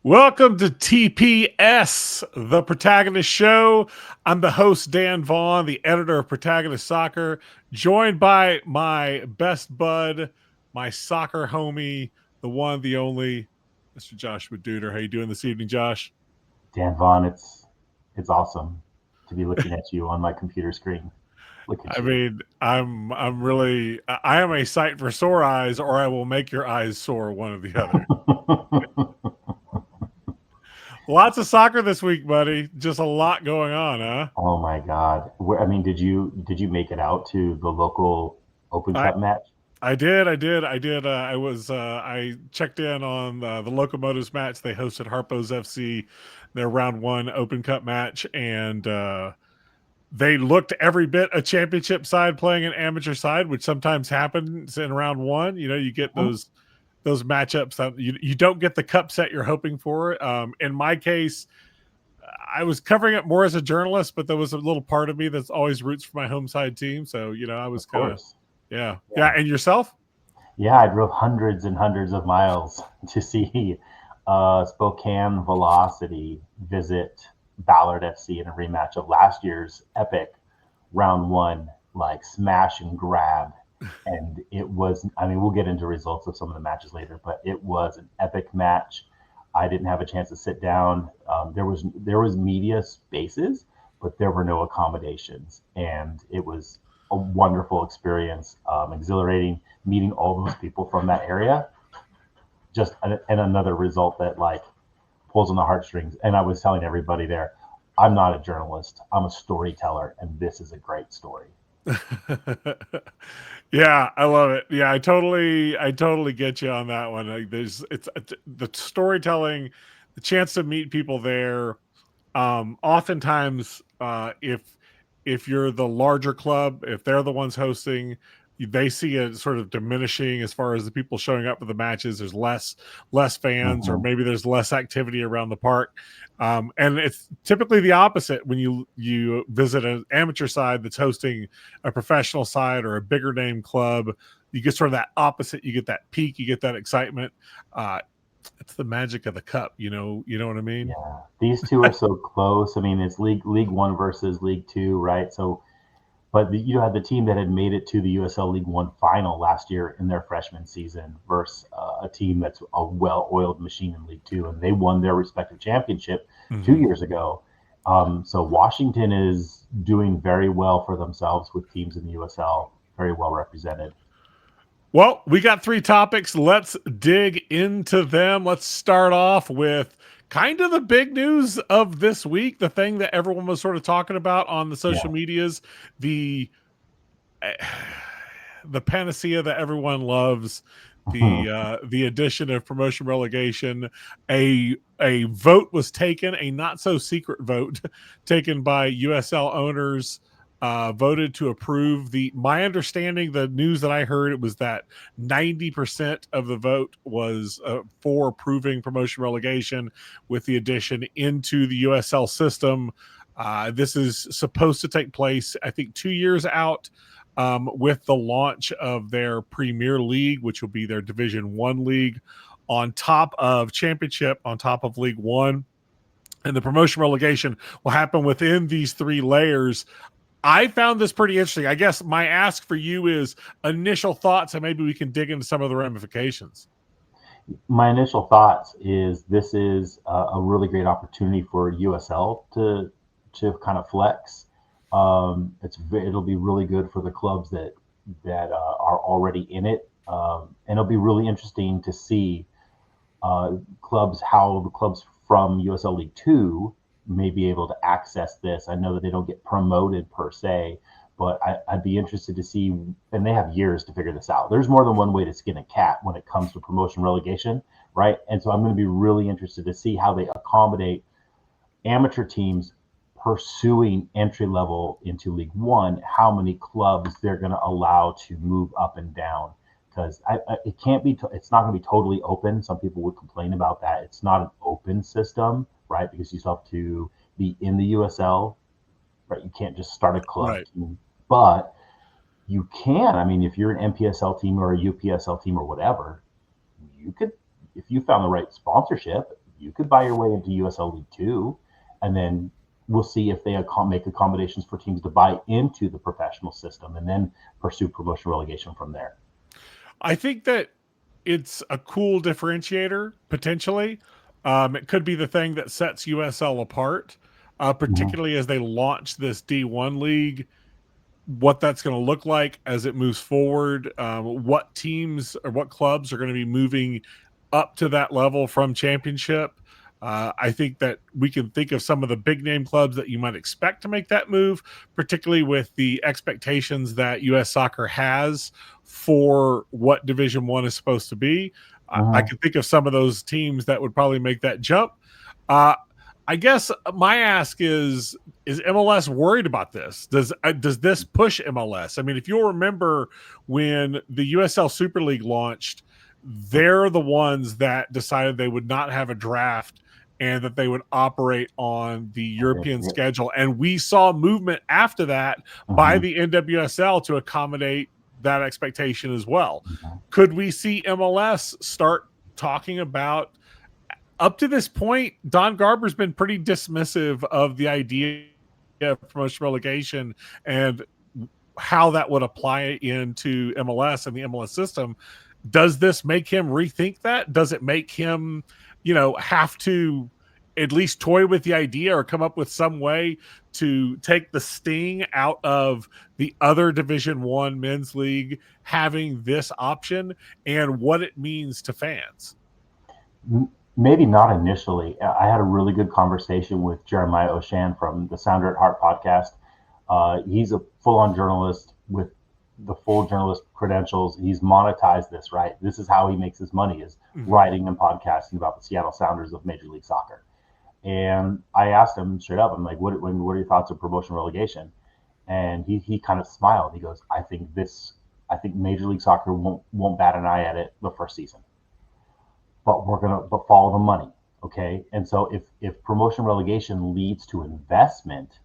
Welcome to TPS, the Protagonist Show. I'm the host, Dan Vaughn, the editor of Protagonist Soccer, joined by my best bud, my soccer homie, the one, the only, Mr. Joshua Duder. How you doing this evening, Josh? Dan Vaughn, it's awesome to be looking at you on my computer screen. Look at I you. mean, I'm really I am a sight for sore eyes, or I will make your eyes sore, one or the other. Lots of soccer this week, buddy. Just a lot going on, huh? Oh my God. Did you make it out to the local Open I Cup match? I checked in on the Locomotives match. They hosted Harpo's FC, their round one Open Cup match, and they looked every bit a championship side playing an amateur side, which sometimes happens in round one. You know, you get Mhm. those matchups that you don't get the cup set you're hoping for. In my case, I was covering it more as a journalist, but there was a little part of me that's always roots for my home side team. So I was Of kind of course. yeah. Yeah. And yourself? Yeah, I drove hundreds and hundreds of miles to see Spokane Velocity visit Ballard FC in a rematch of last year's epic round one, like smash and grab. And it was, I mean, we'll get into results of some of the matches later, but it was an epic match. I didn't have a chance to sit down. There was media spaces, but there were no accommodations, and it was a wonderful experience, exhilarating meeting all those people from that area. And another result that like pulls on the heartstrings. And I was telling everybody there, I'm not a journalist. I'm a storyteller, and this is a great story. Yeah, I love it. Yeah, I totally get you on that one. Like, it's the storytelling, the chance to meet people there. Oftentimes, if you're the larger club, if they're the ones hosting, they see it sort of diminishing as far as the people showing up for the matches. There's less fans, or Mm-hmm. maybe there's less activity around the park. And it's typically the opposite when you visit an amateur side that's hosting a professional side or a bigger name club. You get sort of that opposite. You get that peak. You get that excitement. Uh, it's the magic of the cup. You know what I mean? Yeah, these two are so close. I mean, it's League One versus League Two, right? So, but you had the team that had made it to the USL League One final last year in their freshman season versus a team that's a well-oiled machine in League Two, and they won their respective championship two Mm-hmm. years ago. So Washington is doing very well for themselves with teams in the USL, very well represented. Well, we got three topics. Let's dig into them. Let's start off with kind of the big news of this week, the thing that everyone was sort of talking about on the Yeah. social medias, the the panacea that everyone loves, the addition of promotion relegation. A vote was taken, a not so secret vote taken by USL owners, voted to approve the my understanding, the news that I heard, it was that 90% of the vote was for approving promotion relegation with the addition into the USL system. This is supposed to take place, I think, 2 years out, with the launch of their Premier League, which will be their Division One league, on top of Championship, on top of League One. And the promotion relegation will happen within these three layers. I found this pretty interesting. I guess my ask for you is initial thoughts, and maybe we can dig into some of the ramifications. My initial thoughts is this is a really great opportunity for USL to kind of flex. It'll be really good for the clubs that are already in it, and it'll be really interesting to see how the clubs from USL League Two may be able to access this. I know that they don't get promoted per se, but I'd be interested to see, and they have years to figure this out. There's more than one way to skin a cat when it comes to promotion relegation, right? And so I'm going to be really interested to see how they accommodate amateur teams pursuing entry level into League One, how many clubs they're going to allow to move up and down. Because it can't be, it's not going to be totally open. Some people would complain about that. It's not an open system, right? Because you still have to be in the USL, right? You can't just start a club Right. team, but you can. I mean, if you're an MPSL team or a UPSL team or whatever, you could, if you found the right sponsorship, you could buy your way into USL League 2, and then we'll see if they make accommodations for teams to buy into the professional system and then pursue promotion relegation from there. I think that it's a cool differentiator, potentially. It could be the thing that sets USL apart, particularly as they launch this D1 league, what that's going to look like as it moves forward, what teams or what clubs are going to be moving up to that level from championship. I think that we can think of some of the big name clubs that you might expect to make that move, particularly with the expectations that US Soccer has for what Division One is supposed to be. I can think of some of those teams that would probably make that jump. I guess my ask is MLS worried about this? Does this push MLS? I mean, if you'll remember when the USL Super League launched, they're the ones that decided they would not have a draft and that they would operate on the European schedule. And we saw movement after that by the NWSL to accommodate that expectation as well. Could we see MLS start talking about, up to this point, Don Garber's been pretty dismissive of the idea of promotion relegation and how that would apply into MLS and the MLS system. Does this make him rethink that? Does it make him, have to at least toy with the idea or come up with some way to take the sting out of the other Division One men's league having this option and what it means to fans? Maybe not initially. I had a really good conversation with Jeremiah Oshan from the Sounder at Heart podcast. He's a full-on journalist with the full journalist credentials. He's monetized this, right? This is how he makes his money, is writing and podcasting about the Seattle Sounders of Major League Soccer. And I asked him straight up, I'm like, what are your thoughts of promotion relegation? And he kind of smiled. He goes, I think Major League Soccer won't bat an eye at it the first season, but we're gonna follow the money, okay? And so if promotion relegation leads to investment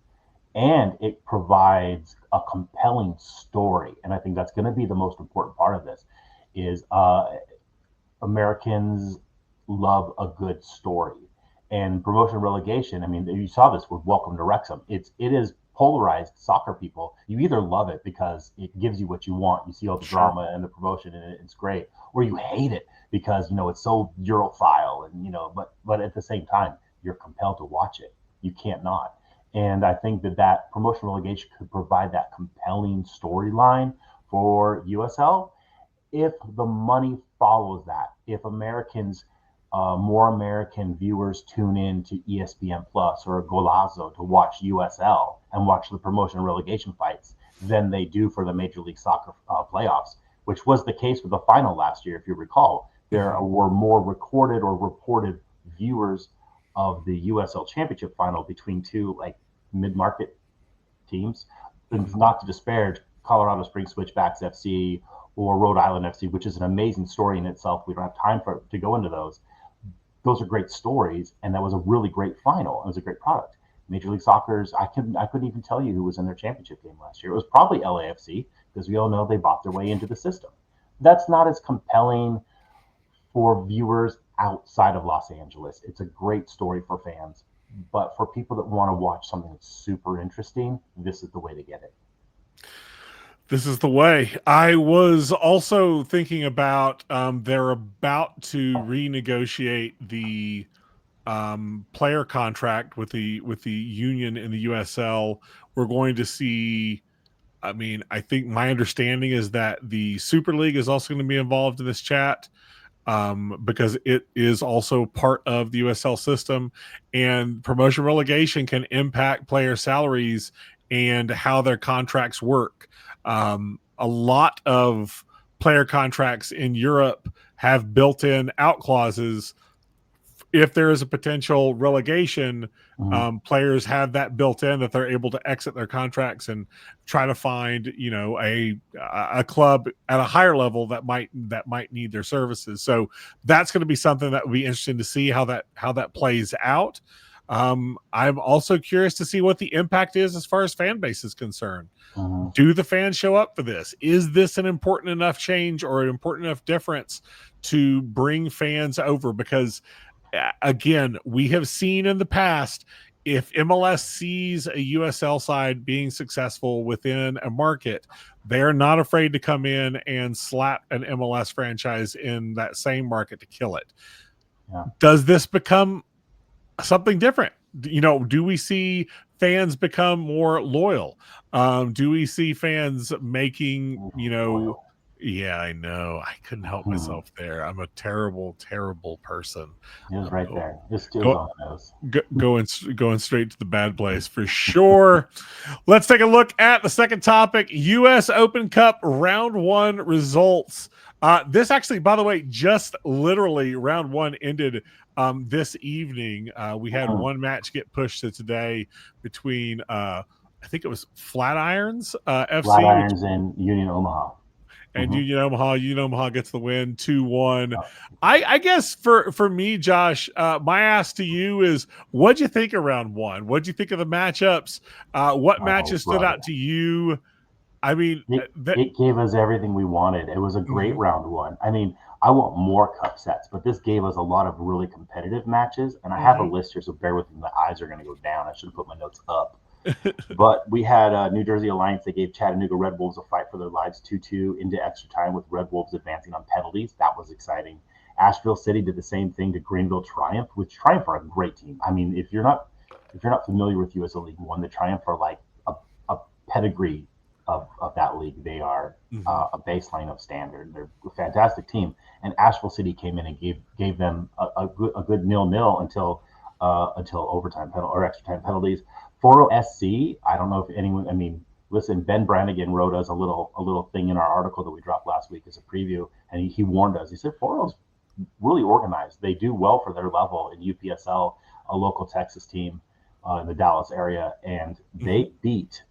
and it provides a compelling story, and I think that's going to be the most important part of this, is Americans love a good story. And promotion relegation, I mean, you saw this with Welcome to Wrexham. It is polarized soccer people. You either love it because it gives you what you want. You see all the drama and the promotion, and it's great, or you hate it because it's so Europhile, and but at the same time, you're compelled to watch it. You can't not. And I think that promotion relegation could provide that compelling storyline for USL if the money follows that. If more American viewers tune in to ESPN Plus or Golazo to watch USL and watch the promotion relegation fights than they do for the Major League Soccer playoffs, which was the case with the final last year. If you recall, there were more recorded or reported viewers of the USL Championship final between two mid-market teams. And not to disparage Colorado Springs Switchbacks FC or Rhode Island FC, which is an amazing story in itself. We don't have time to go into those. Those are great stories, and that was a really great final. It was a great product. Major League Soccer's, I couldn't even tell you who was in their championship game last year. It was probably LAFC, because we all know they bought their way into the system. That's not as compelling for viewers outside of Los Angeles. It's a great story for fans, but for people that want to watch something that's super interesting, this is the way to get it. This is the way. I was also thinking about they're about to renegotiate the player contract with the union in the USL. We're going to see. I mean, I think my understanding is that the Super League is also going to be involved in this chat because it is also part of the USL system, and promotion relegation can impact player salaries and how their contracts work. A lot of player contracts in Europe have built-in out clauses. If there is a potential relegation, players have that built in, that they're able to exit their contracts and try to find, a club at a higher level that might need their services. So that's going to be something that will be interesting to see how that plays out. I'm also curious to see what the impact is as far as fan base is concerned. Do the fans show up for this? Is this an important enough change or an important enough difference to bring fans over? Because again, we have seen in the past, if MLS sees a USL side being successful within a market, they're not afraid to come in and slap an MLS franchise in that same market to kill it. Yeah. Does this become something different? Do we see fans become more loyal? Do we see fans making, Loyal. yeah, I know. I couldn't help myself there. I'm a terrible, terrible person. It was right there. It was Go, on the nose. going straight to the bad place for sure. Let's take a look at the second topic: U.S. Open Cup Round One results. This actually, by the way, just literally Round One ended this evening. We had one match get pushed to today between I think it was Flatirons FC, Flatirons and Union Omaha. and Union Omaha gets the win 2-1. Oh. I guess for me, Josh, my ask to you is, what'd you think of Round One? What'd you think of the matchups? What matches stood out to you? I mean, it gave us everything we wanted. It was a great Round One. I mean, I want more cup sets, but this gave us a lot of really competitive matches. And I have a list here, so bear with me. My eyes are going to go down. I should have put my notes up. But we had New Jersey Alliance. They gave Chattanooga Red Wolves a fight for their lives 2-2 into extra time, with Red Wolves advancing on penalties. That was exciting. Asheville City did the same thing to Greenville Triumph, which Triumph are a great team. I mean, if you're not familiar with USL League One, the Triumph are like a pedigree of that league. They are a baseline of standard. They're a fantastic team. And Asheville City came in and gave them a good 0-0 until overtime or extra time penalties. Foro SC, I don't know if anyone. I mean, listen, Ben Brannigan wrote us a little thing in our article that we dropped last week as a preview, and he warned us. He said Foro's really organized. They do well for their level in UPSL, a local Texas team in the Dallas area, and they beat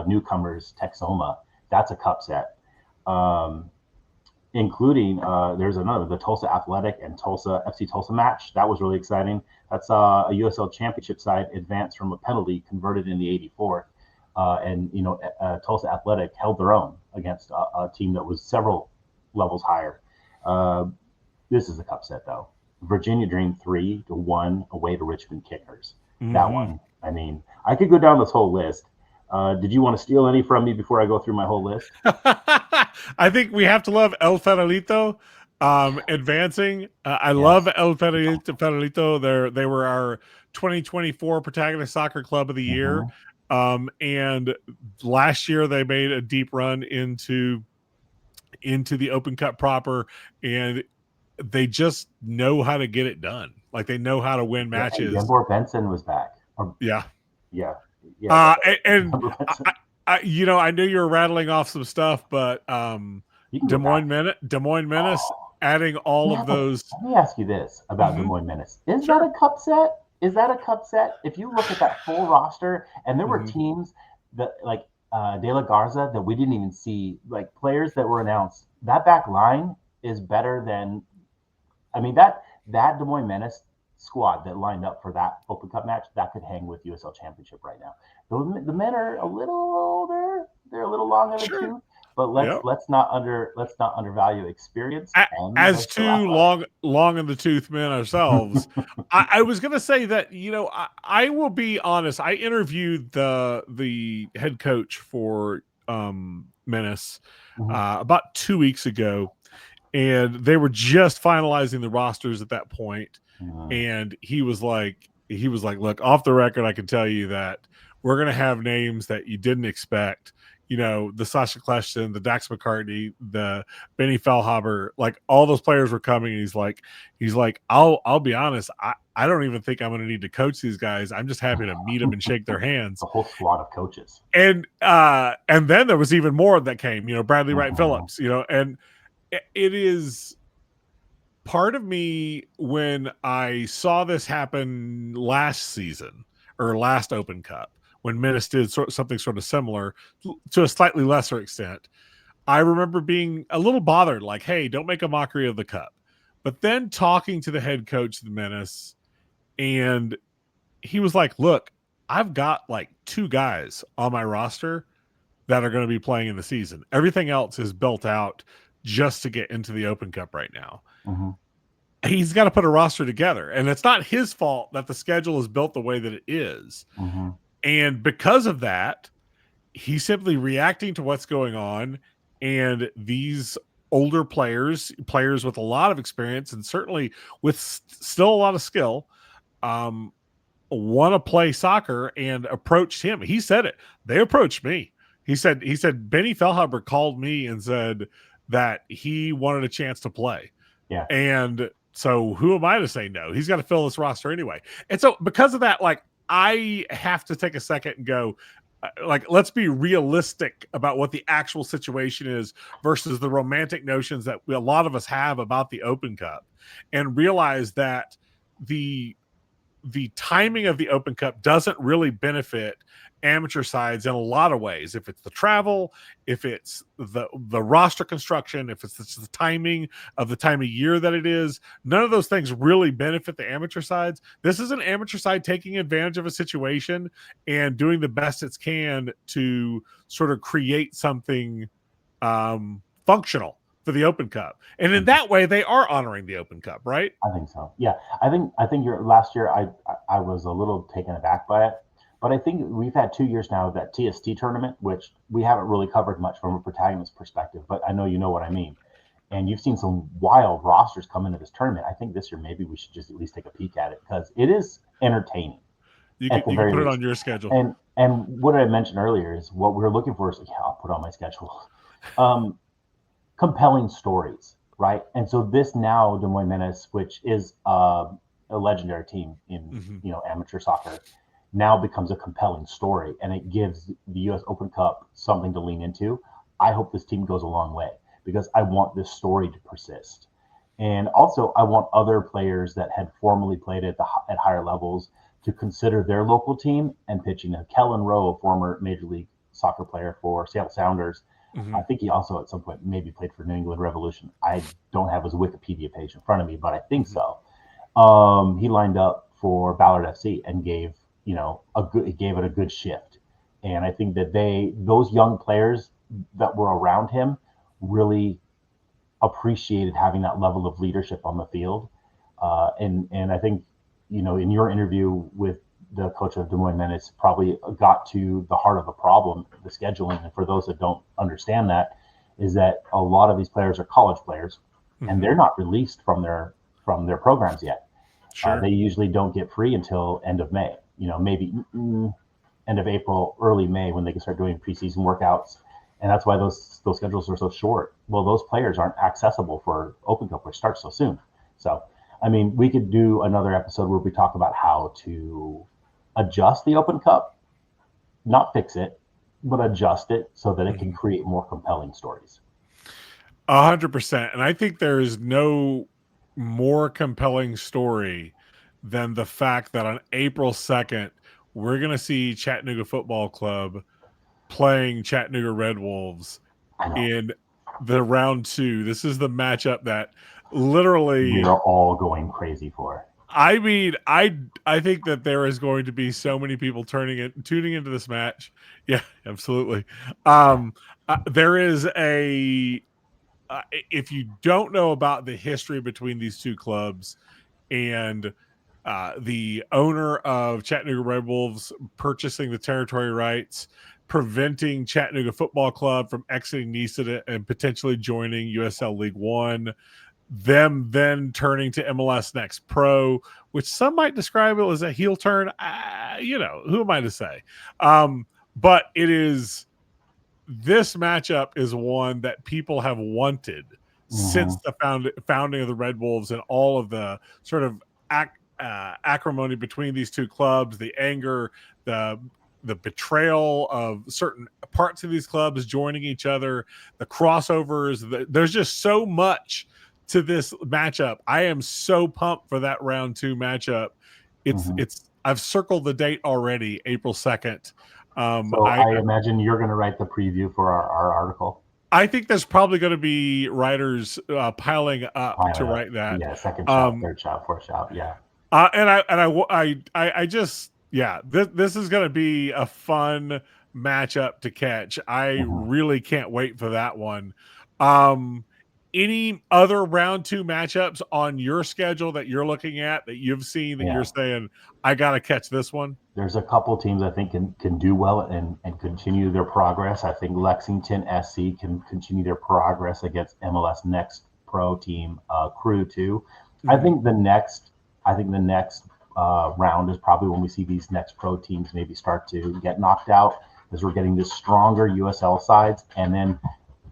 newcomers Texoma. That's a cup set, including there's another, the Tulsa Athletic and Tulsa FC Tulsa match. That was really exciting. That's a USL Championship side advanced from a penalty converted in the 84th, and Tulsa Athletic held their own against a team that was several levels higher. This is a cup set though. Virginia Dream 3-1 away to Richmond Kickers. That one. I mean, I could go down this whole list. Did you want to steal any from me before I go through my whole list? I think we have to love El Federalito advancing. I love El Federalito. They were our 2024 Protagonist Soccer Club of the Year. And last year they made a deep run into the Open Cup proper, and they just know how to get it done. Like, they know how to win matches. Yembor Benson was back. Yeah. And I knew you were rattling off some stuff, but Des Moines Menace, adding all of those. Let me ask you this about Des Moines Menace. Is that a cup set? If you look at that full roster, and there were teams that like De La Garza that we didn't even see, like players that were announced. That back line is better than, I mean, that Des Moines Menace squad that lined up for that Open Cup match, that could hang with USL Championship right now. The men are a little older, they're a little long in the tooth, but let's not undervalue experience. As two long in the tooth men ourselves, I was going to say that I will be honest. I interviewed the head coach for Menace about 2 weeks ago, and they were just finalizing the rosters at that point. And he was like, look, off the record, I can tell you that we're going to have names that you didn't expect. The Sasha Kleshton, the Dax McCartney, the Benny Fellhaber, like all those players were coming. And he's like, I'll be honest. I don't even think I'm going to need to coach these guys. I'm just happy to meet them and shake their hands. A whole squad of coaches. And then there was even more that came, Bradley Wright Phillips, and it is part of me, when I saw this happen last season or last Open Cup, when Menace did something sort of similar to a slightly lesser extent, I remember being a little bothered, like, hey, don't make a mockery of the cup. But then talking to the head coach of the Menace, and he was like, look, I've got like 2 guys on my roster that are going to be playing in the season. Everything else is built out just to get into the Open Cup right now. he's got to put a roster together. And it's not his fault that the schedule is built the way that it is. Mm-hmm. And because of that, he's simply reacting to what's going on. And these older players with a lot of experience and certainly with still a lot of skill, want to play soccer and approached him. He said it. They approached me. He said Benny Feilhaber called me and said that he wanted a chance to play. Yeah. And so who am I to say no? He's got to fill this roster anyway. And so because of that, like, I have to take a second and go, like, let's be realistic about what the actual situation is versus the romantic notions that a lot of us have about the Open Cup, and realize that the timing of the Open Cup doesn't really benefit amateur sides in a lot of ways. If it's the travel, if it's the roster construction, if it's the timing of the time of year that it is, none of those things really benefit the amateur sides. This is an amateur side taking advantage of a situation and doing the best it can to sort of create something functional for the Open Cup. And in that way, they are honoring the Open Cup, right? I think so. Yeah, I think your last year I was a little taken aback by it, but I think we've had 2 years now of that TST tournament, which we haven't really covered much from a Protagonist perspective, but I know you know what I mean. And you've seen some wild rosters come into this tournament. I think this year maybe we should just at least take a peek at it because it is entertaining. You can put it on your schedule. And what I mentioned earlier is what we're looking for is, yeah, I'll put on my schedule. Compelling stories, right? And so this now Des Moines Menace, which is a legendary team in amateur soccer, now becomes a compelling story, and it gives the U.S. Open Cup something to lean into. I hope this team goes a long way because I want this story to persist, and also I want other players that had formerly played at higher levels to consider their local team and pitching. Kellen Rowe, a former Major League Soccer player for Seattle Sounders. I think he also at some point maybe played for New England Revolution. I don't have his Wikipedia page in front of me, but I think so. He lined up for Ballard FC and gave it a good shift. And I think that those young players that were around him really appreciated having that level of leadership on the field. And I think, in your interview with the coach of Des Moines Menace, probably got to the heart of the problem, the scheduling. And for those that don't understand that, is that a lot of these players are college players, and they're not released from their programs yet. Sure. They usually don't get free until end of May. Maybe end of April, early May, when they can start doing preseason workouts. And that's why those schedules are so short. Well, those players aren't accessible for Open Cup, which starts so soon. So, I mean, we could do another episode where we talk about how to adjust the Open Cup, not fix it, but adjust it so that it can create more compelling stories. 100%. And I think there is no more compelling story than the fact that on April 2nd, we're going to see Chattanooga Football Club playing Chattanooga Red Wolves in the round 2. This is the matchup that literally we are all going crazy for. I mean, I think that there is going to be so many people tuning into this match. Yeah, absolutely. There is if you don't know about the history between these two clubs and the owner of Chattanooga Red Wolves purchasing the territory rights, preventing Chattanooga Football Club from exiting NISA and potentially joining USL League One, them then turning to MLS Next Pro, which some might describe it as a heel turn. Who am I to say? But this matchup is one that people have wanted since the founding of the Red Wolves, and all of the sort of acrimony between these two clubs, the anger, the betrayal of certain parts of these clubs joining each other, the crossovers. There's just so much to this matchup. I am so pumped for that round 2 matchup. I've circled the date already, April 2nd. So I imagine you're going to write the preview for our article. I think there's probably going to be writers piling up to write that. Yeah, second shot, third shot, fourth shot. Yeah. I just, this is going to be a fun matchup to catch. I really can't wait for that one. any other round two matchups on your schedule that you're looking at that you've seen that you're Yeah. saying, I got to catch this one? There's a couple teams I think can do well and continue their progress. I think Lexington SC can continue their progress against MLS Next Pro team Crew too. I Mhm. think the next round is probably when we see these Next Pro teams maybe start to get knocked out, as we're getting the stronger USL sides, and then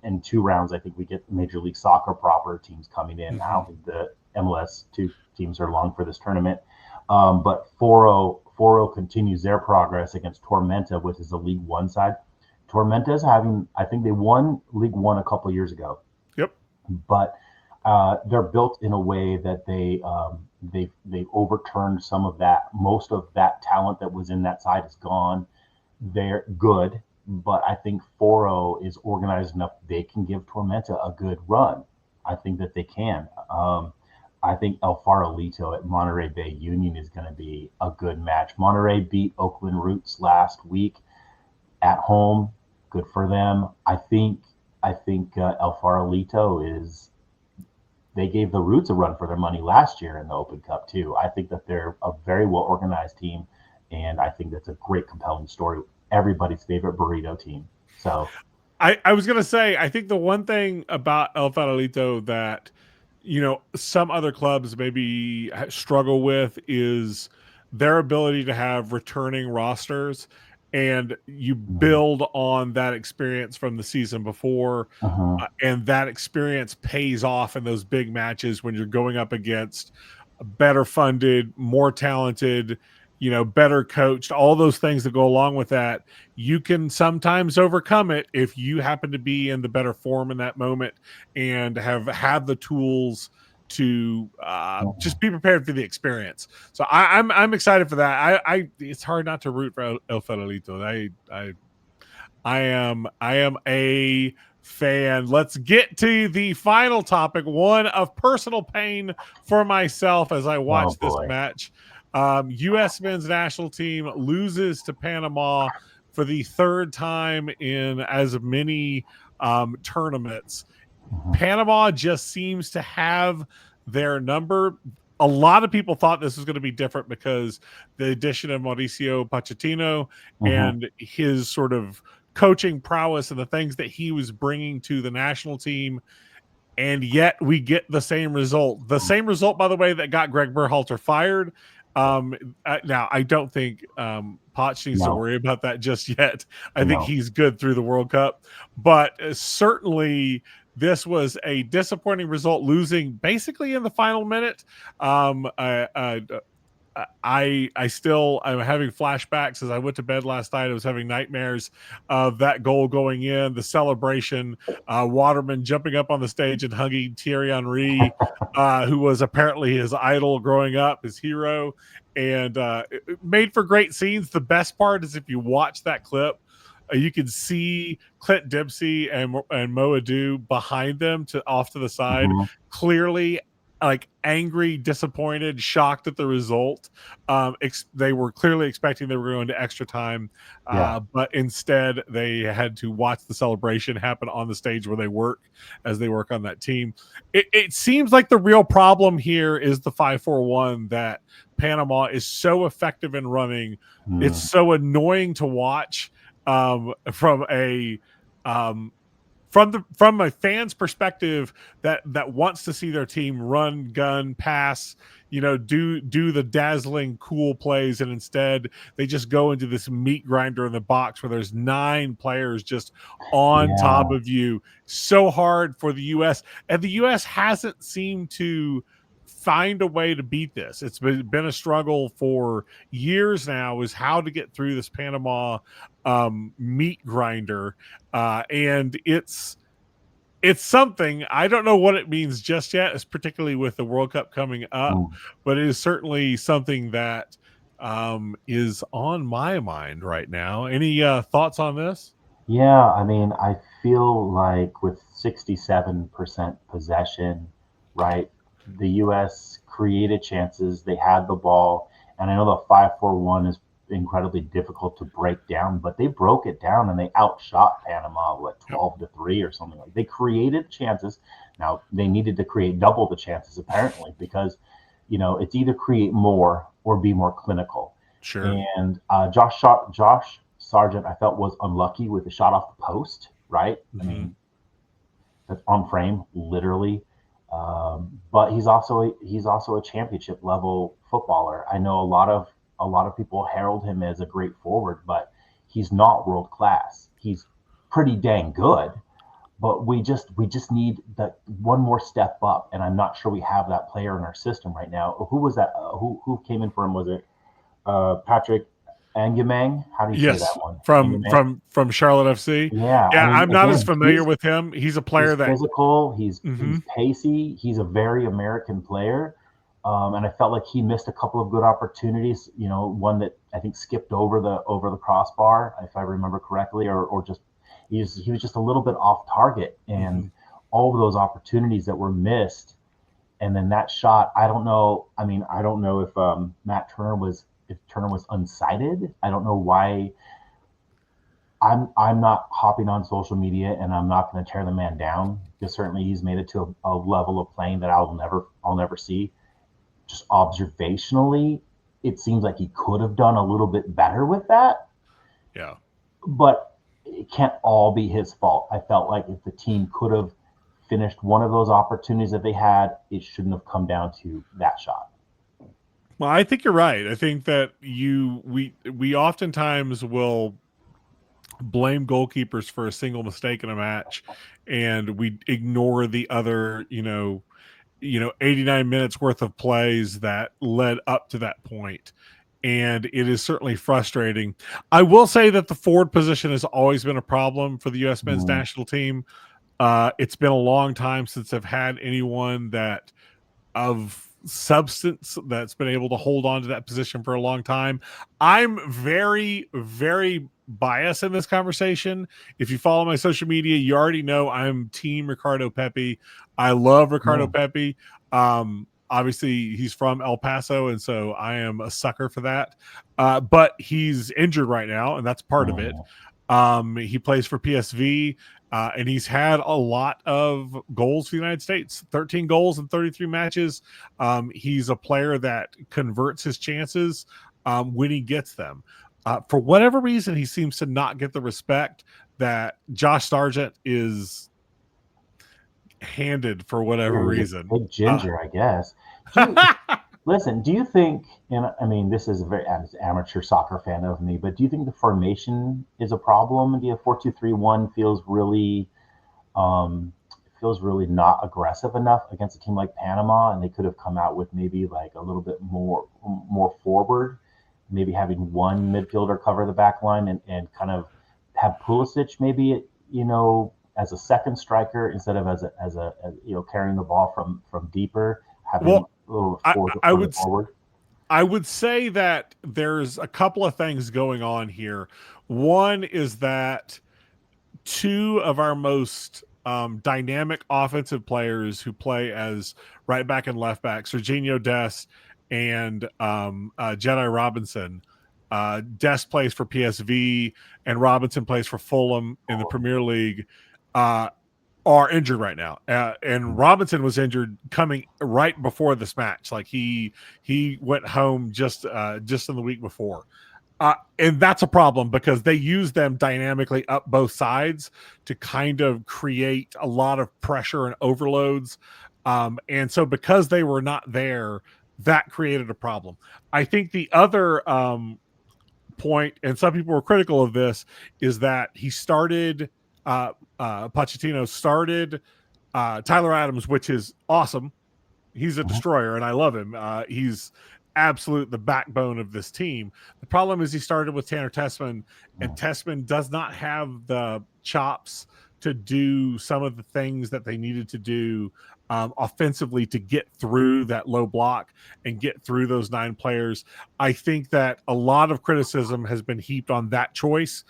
in 2 rounds I think we get Major League Soccer proper teams coming in. I Mhm. don't think the MLS two teams are long for this tournament. But 4-0 continues their progress against Tormenta, which is a League One side. Tormenta is having, I think they won League One a couple years ago, Yep. but they're built in a way that they overturned some of that. Most of that talent that was in that side is gone. They're good, but I think 4-0 is organized enough they can give Tormenta a good run. I think that they can. I think El Farolito at Monterey Bay Union is going to be a good match. Monterey beat Oakland Roots last week at home. Good for them. I think El Farolito is. They gave the Roots a run for their money last year in the Open Cup too. I think that they're a very well organized team, and I think that's a great, compelling story. Everybody's favorite burrito team. So I was gonna say, I think the one thing about El Farolito that some other clubs maybe struggle with is their ability to have returning rosters, and you mhm, build on that experience from the season before, mhm, and that experience pays off in those big matches when you're going up against a better funded, more talented, better coached, all those things that go along with that. You can sometimes overcome it if you happen to be in the better form in that moment and have had the tools to just mhm. be prepared for the experience. So I'm excited for that. I it's hard not to root for El Federalito. I am a fan. Let's get to the final topic, one of personal pain for myself as I Oh watch this boy. match. U.S. men's national team loses to Panama for the third time in as many tournaments. Mhm, Panama just seems to have their number. A lot of people thought this was going to be different because the addition of Mauricio Pochettino mhm. and his sort of coaching prowess and the things that he was bringing to the national team, and yet we get the same result. The same result, by the way, that got Greg Berhalter fired. Now, I don't think Potts needs to No, worry about that just yet. I think no. he's good through the World Cup, but certainly this was a disappointing result, losing basically in the final minute. I'm having flashbacks as I went to bed last night. I was having nightmares of that goal going in, the celebration, Waterman jumping up on the stage and hugging Thierry Henry, who was apparently his idol growing up, his hero, and it made for great scenes. The best part is if you watch that clip, you can see Clint Dempsey and Mo Adu behind them to off to the side, Mhm. clearly like angry, disappointed, shocked at the result. They were clearly expecting they were going to extra time, Yeah. but instead they had to watch the celebration happen on the stage where they work as they work on that team. It seems like the real problem here is the 5-4-1 that Panama is so effective in running. It's Mm. so annoying to watch from um, from a fan's perspective that wants to see their team run, gun, pass, do the dazzling cool plays, and instead they just go into this meat grinder in the box where there's 9 players just on top Yeah. of you. So hard for the US, and the US hasn't seemed to find a way to beat this. It's been a struggle for years now, is how to get through this Panama meat grinder, and it's something. I don't know what it means just yet, it's particularly with the World Cup coming up, Mm. but it is certainly something that is on my mind right now. Any thoughts on this? Yeah, I mean, I feel like with 67% possession, right? The US created chances, they had the ball, and I know the 5-4-1 is incredibly difficult to break down, but they broke it down and they outshot Panama, what, 12-3 or something like. They created chances. Now they needed to create double the chances apparently, because it's either create more or be more clinical. Sure. And Josh Sargent, I felt, was unlucky with the shot off the post. Right. I mean, that's on frame, literally. But he's also a championship level footballer. I know a lot of people herald him as a great forward, but he's not world class. He's pretty dang good, but we just need that one more step up, and I'm not sure we have that player in our system right now. Who was that? Who came in for him? Was it Patrick Angemang? How do you say that Yes, one? from Charlotte FC. Yeah, I Yeah, mean, I'm not as again, familiar with him. He's a player he's that physical. He's pacey. He's a very American player, and I felt like he missed a couple of good opportunities. One that I think skipped over the crossbar, if I remember correctly, or just he was just a little bit off target, and all of those opportunities that were missed, and then that shot. I don't know. I mean, I don't know if Turner was unsighted. I don't know why. I'm not hopping on social media, and I'm not going to tear the man down, because certainly he's made it to a level of playing that I'll never see. Just observationally, it seems like he could have done a little bit better with that. Yeah. But it can't all be his fault. I felt like if the team could have finished one of those opportunities that they had, it shouldn't have come down to that shot. Well, I think you're right. I think that we oftentimes will blame goalkeepers for a single mistake in a match, and we ignore the other 89 minutes worth of plays that led up to that point. And it is certainly frustrating. I will say that the forward position has always been a problem for the U.S. men's national team. It's been a long time since I've had anyone that of substance that's been able to hold on to that position for a long time. I'm very, very biased in this conversation. If you follow my social media, you already know I'm team Ricardo Pepi. I love Ricardo Pepi. Obviously he's from El Paso, and so I am a sucker for that. But he's injured right now, and that's part of it. He plays for PSV, and he's had a lot of goals for the United States, 13 goals in 33 matches. He's a player that converts his chances when he gets them. For whatever reason, he seems to not get the respect that Josh Sargent is handed for whatever reason. Big ginger, I guess. Listen, do you think, and I mean, this is a very amateur soccer fan of me, but do you think the formation is a problem? The 4-2-3-1 feels really not aggressive enough against a team like Panama, and they could have come out with maybe like a little bit more forward, maybe having one midfielder cover the back line, and kind of have Pulisic maybe as a second striker instead of as carrying the ball from deeper, having I would say that there's a couple of things going on here. One is that two of our most dynamic offensive players who play as right back and left back, Serginho Dest and Jedi Robinson. Dest plays for PSV and Robinson plays for Fulham in the Premier League. Are injured right now, and Robinson was injured coming right before this match. Like he went home just in the week before, and that's a problem because they use them dynamically up both sides to kind of create a lot of pressure and overloads. And so because they were not there, that created a problem. I think the other point, and some people were critical of this, is that he started. Pochettino started Tyler Adams, which is awesome. He's a destroyer, and I love him. He's absolute the backbone of this team. The problem is he started with Tanner Tessman, and Tessman does not have the chops to do some of the things that they needed to do offensively to get through that low block and get through those 9 players. I think that a lot of criticism has been heaped on that choice.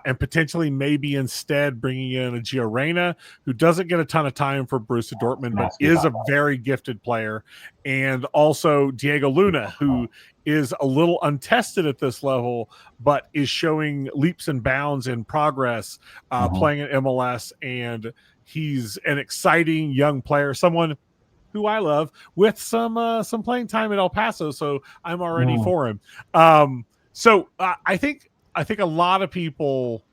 And potentially maybe instead bringing in a Gio Reyna, who doesn't get a ton of time for Borussia Dortmund, but is a very gifted player. And also Diego Luna, who is a little untested at this level, but is showing leaps and bounds in progress playing at MLS. And he's an exciting young player, someone who I love, with some playing time at El Paso, so I'm already for him. So I think a lot of people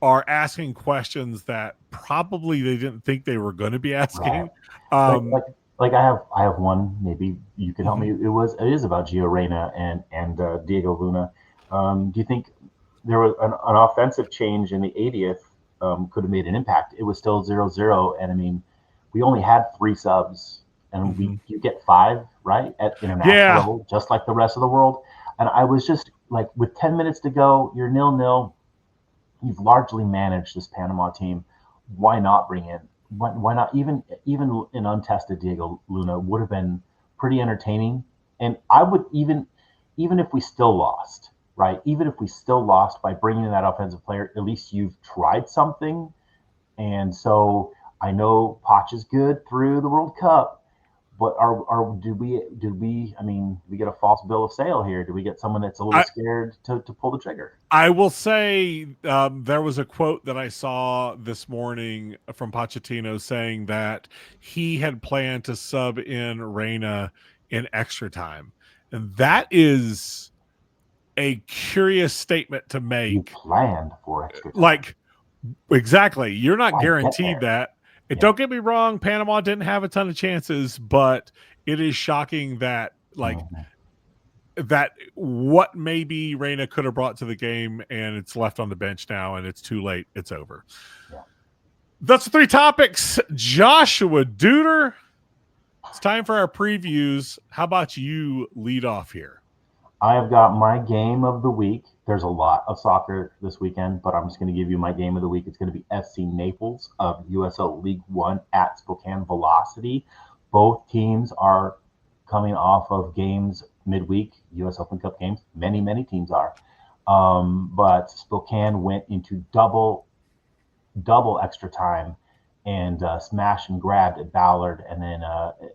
are asking questions that probably they didn't think they were going to be asking. Right. Like I have one. Maybe you can help me. It is about Gio Reyna and Diego Luna. Do you think there was an offensive change in the 80th could have made an impact? It was still 0-0, and I mean, we only had 3 subs, and you get 5 right at international level, just like the rest of the world. And I was just like, with 10 minutes to go, you're 0-0. You've largely managed this Panama team. Why not bring in? Why not? Even an untested Diego Luna would have been pretty entertaining. And I would even if we still lost, right? Even if we still lost, by bringing in that offensive player, at least you've tried something. And so I know Poch is good through the World Cup, but did we? I mean, we get a false bill of sale here? Do we get someone that's a little scared to pull the trigger? I will say there was a quote that I saw this morning from Pochettino saying that he had planned to sub in Reyna in extra time, and that is a curious statement to make. You planned for extra time. Like, exactly. You're not guaranteed that. Don't get me wrong, Panama didn't have a ton of chances, but it is shocking that that what maybe Reyna could have brought to the game, and it's left on the bench now, and it's too late. It's over. Yeah. That's the 3 topics. Joshua Duder, it's time for our previews. How about you lead off here? I have got my game of the week. There's a lot of soccer this weekend, but I'm just going to give you my game of the week. It's going to be FC Naples of USO League One at Spokane Velocity. Both teams are coming off of games midweek, U.S. Open Cup games. Many teams are. But Spokane went into double extra time and smashed and grabbed at Ballard, and then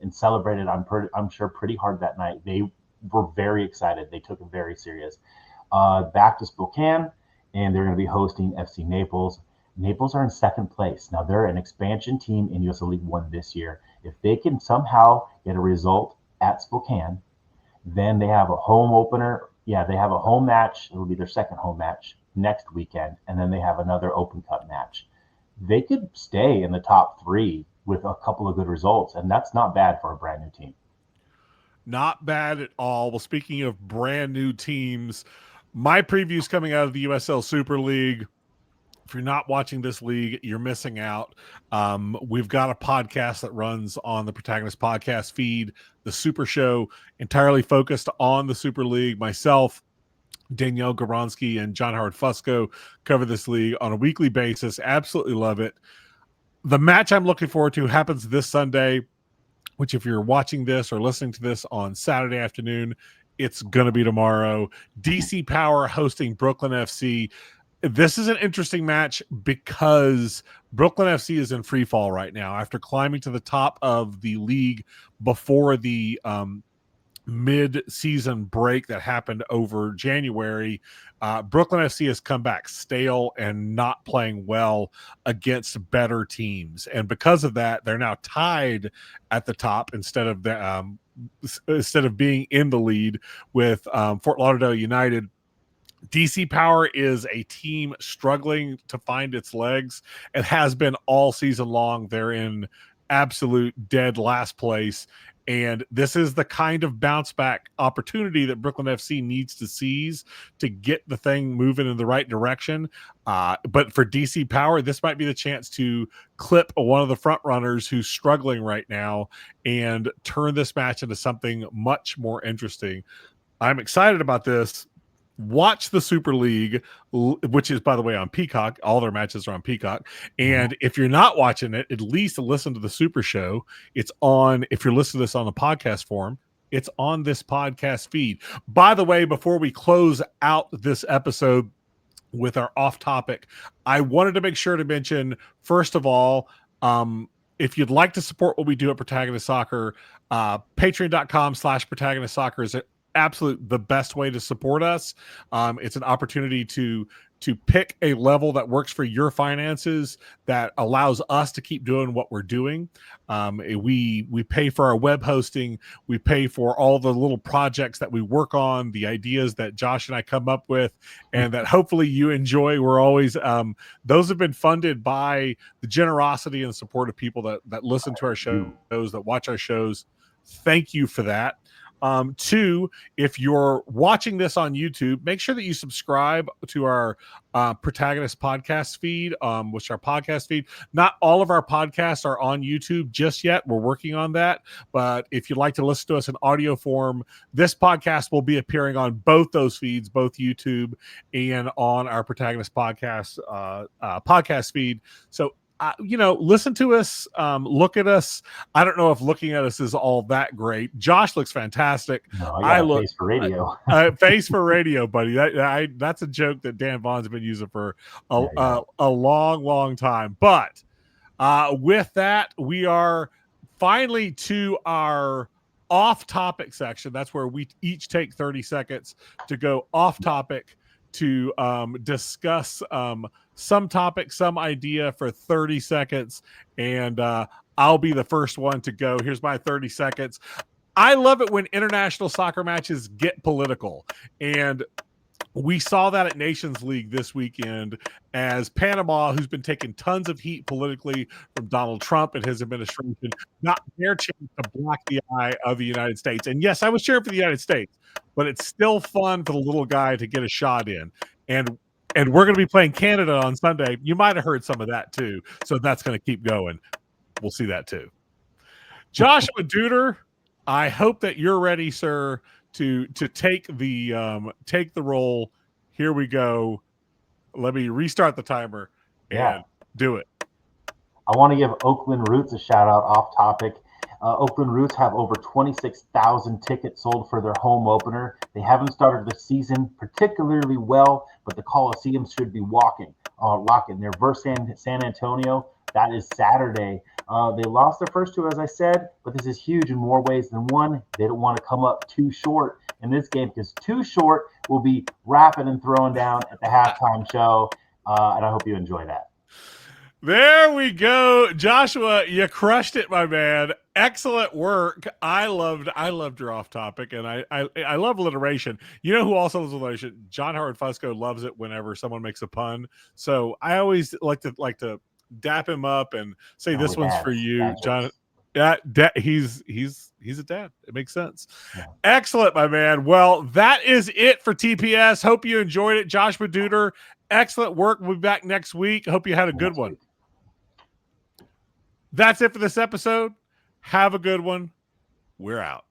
and celebrated. I'm sure pretty hard that night. They were very excited. They took it very serious. Back to Spokane, and they're going to be hosting FC Naples. Naples are in second place. Now, they're an expansion team in USO League One this year. If they can somehow get a result at Spokane, then they have a home opener. Yeah, they have a home match. It'll be their second home match next weekend, and then they have another Open Cup match. They could stay in the top 3 with a couple of good results, and that's not bad for a brand new team. Not bad at all. Well, speaking of brand new teams, my previews coming out of the USL Super League. If you're not watching this league, you're missing out. We've got a podcast that runs on the Protagonist podcast feed, the Super Show, entirely focused on the Super League. Myself, Danielle Goronsky, and John Howard Fusco cover this league on a weekly basis. Absolutely love it. The match I'm looking forward to happens this Sunday, which if you're watching this or listening to this on Saturday afternoon, it's going to be tomorrow. DC Power hosting Brooklyn FC. This is an interesting match because Brooklyn FC is in free fall right now after climbing to the top of the league before the mid-season break that happened over January. Brooklyn FC has come back stale and not playing well against better teams, and because of that, they're now tied at the top instead of being in the lead with Fort Lauderdale United. DC Power is a team struggling to find its legs. It has been all season long. They're in absolute dead last place. And this is the kind of bounce back opportunity that Brooklyn FC needs to seize to get the thing moving in the right direction. But for DC Power, this might be the chance to clip one of the front runners who's struggling right now and turn this match into something much more interesting. I'm excited about this. Watch the Super League, which is, by the way, on Peacock. All their matches are on Peacock. And if you're not watching it, at least listen to the Super Show. It's on, if you're listening to this on the podcast form, it's on this podcast feed. By the way, before we close out this episode with our off topic, I wanted to make sure to mention, first of all, if you'd like to support what we do at Protagonist Soccer, patreon.com/Protagonist Soccer is the best way to support us. It's an opportunity to pick a level that works for your finances, that allows us to keep doing what we're doing. We pay for our web hosting. We pay for all the little projects that we work on, the ideas that Josh and I come up with, and that hopefully you enjoy. We're always those have been funded by the generosity and support of people that listen to our shows, that watch our shows. Thank you for that. Two, if you're watching this on YouTube, make sure that you subscribe to our Protagonist podcast feed, which is our podcast feed. Not all of our podcasts are on YouTube just yet. We're working on that. But if you'd like to listen to us in audio form, this podcast will be appearing on both those feeds, both YouTube and on our Protagonist podcast feed. So listen to us, look at us. I don't know if looking at us is all that great. Josh looks fantastic. No, I look face for radio. Face for radio, buddy. That's a joke that Dan Vaughn's been using for a long time. But with that, we are finally to our off-topic section. That's where we each take 30 seconds to go off-topic to discuss some topic, some idea for 30 seconds. And I'll be the first one to go. Here's my 30 seconds. I love it when international soccer matches get political. And we saw that at Nations League this weekend, as Panama, who's been taking tons of heat politically from Donald Trump and his administration, not their chance to block the eye of the United States. And yes, I was cheering for the United States, but it's still fun for the little guy to get a shot in. And we're going to be playing Canada on Sunday. You might have heard some of that too. So that's going to keep going. We'll see that too. Joshua Duder, I hope that you're ready, sir, to take the role. Here we go. Let me restart the timer and do it. I want to give Oakland Roots a shout out off topic. Oakland Roots have over 26,000 tickets sold for their home opener. They haven't started the season particularly well, but the Coliseum should be rocking. They're versus San Antonio. That is Saturday. They lost their first two, as I said, but this is huge in more ways than one. They don't want to come up too short in this game, because too short will be rapping and throwing down at the halftime show. And I hope you enjoy that. There we go. Joshua, you crushed it, my man. Excellent work. I loved your off topic, and I love alliteration. You know who also loves alliteration? John Howard Fusco loves it whenever someone makes a pun. So I always like to dap him up and say, this one's for you, John. Yeah, he's a dad. It makes sense. Yeah. Excellent, my man. Well, that is it for TPS. Hope you enjoyed it. Joshua Duder, excellent work. We'll be back next week. Hope you had a good one. That's it for this episode. Have a good one. We're out.